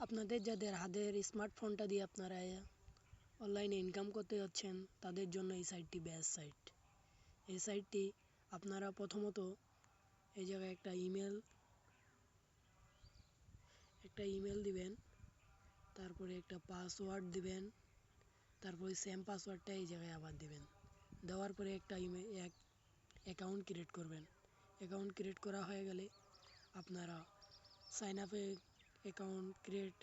আপনাদের যাদের হাতের স্মার্টফোনটা দিয়ে আপনারা অনলাইনে ইনকাম করতে যাচ্ছেন তাদের জন্য এই সাইটটি বেস্ট সাইট। এই সাইটটি আপনারা প্রথমত এই জায়গায় একটা ইমেল দিবেন, তারপরে একটা পাসওয়ার্ড দিবেন, তারপরে সেম পাসওয়ার্ডটা এই জায়গায় আবার দিবেন। দেওয়ার পরে একটা অ্যাকাউন্ট ক্রিয়েট করবেন। অ্যাকাউন্ট ক্রিয়েট করা হয়ে গেলে আপনারা সাইন আপে অ্যাকাউন্ট ক্রিয়েট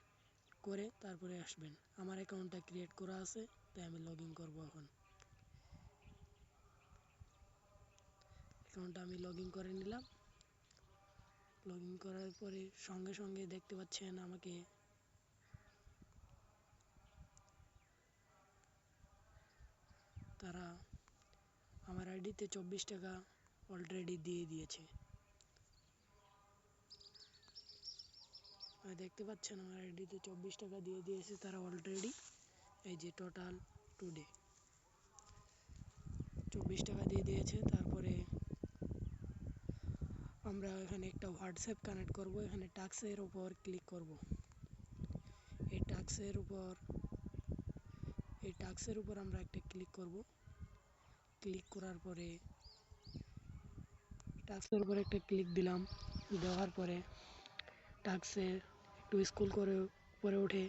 করে তারপরে আসবেন। আমার অ্যাকাউন্টটা ক্রিয়েট করা আছে, তাই আমি লগ ইন করবো। এখন অ্যাকাউন্টটা আমি লগ ইন করে নিলাম। লগ ইন করার পরে সঙ্গে সঙ্গে দেখতে পাচ্ছেন আমাকে তারা আমার আইডিতে 24 টাকা অলরেডি দিয়ে দিয়েছে। দেখতে পাচ্ছেন আমার আইডিতে 24 টাকা দিয়ে দিয়েছে তারা অলরেডি। এই যে টোটাল টুডে 24 টাকা দিয়ে দিয়েছে। তারপরে আমরা এখানে একটা হোয়াটসঅ্যাপ কানেক্ট করব। এখানে টাস্কের উপর ক্লিক করব। এই টাস্কের উপর আমরা একটা ক্লিক করব। ক্লিক করার পরে টাস্কের উপর একটা ক্লিক দিলাম। দেওয়ার পরে টাস্কে একটু স্ক্রল করে উপরে উঠে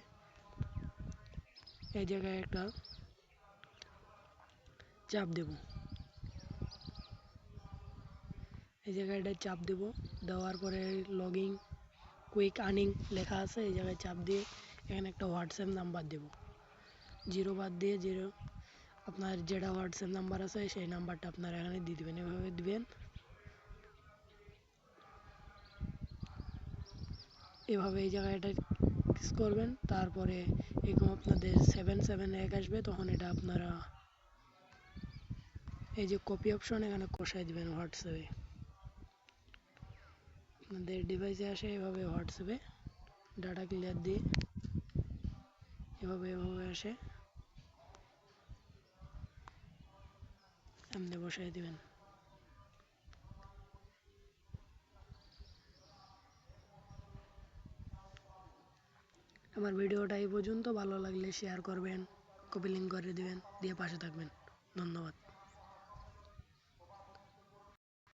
এই জায়গায় একটা চাপ দেব। এই জায়গায় একটা চাপ দেব। দেওয়ার পরে লগইন কুইক আর্নিং লেখা আছে, এই জায়গায় চাপ দিয়ে এখানে একটা হোয়াটসঅ্যাপ নাম্বার দেব। 0 বাদ দিয়ে 0 আপনার যেটা হোয়াটসঅ্যাপ নাম্বার আছে সেই নাম্বারটা আপনারা এখানে দিয়ে দেবেন। এভাবে দিবেন। এভাবে এই জায়গাটা কিস করবেন। তারপরে এরকম আপনাদের 771 আসবে, তখন এটা আপনারা এই যে কপি অপশন এখানে কষাই দিবেন হোয়াটসঅ্যাপে। আপনাদের ডিভাইসে আসে এভাবে হোয়াটসঅ্যাপে ডাটা ক্লিয়ার দিয়ে এভাবে আসে, এমনি বসাই দিবেন। আমার ভিডিওটা এই পর্যন্ত। ভালো লাগলে শেয়ার করবেন, কপি লিঙ্ক করে দিবেন, দিয়ে পাশে থাকবেন। ধন্যবাদ।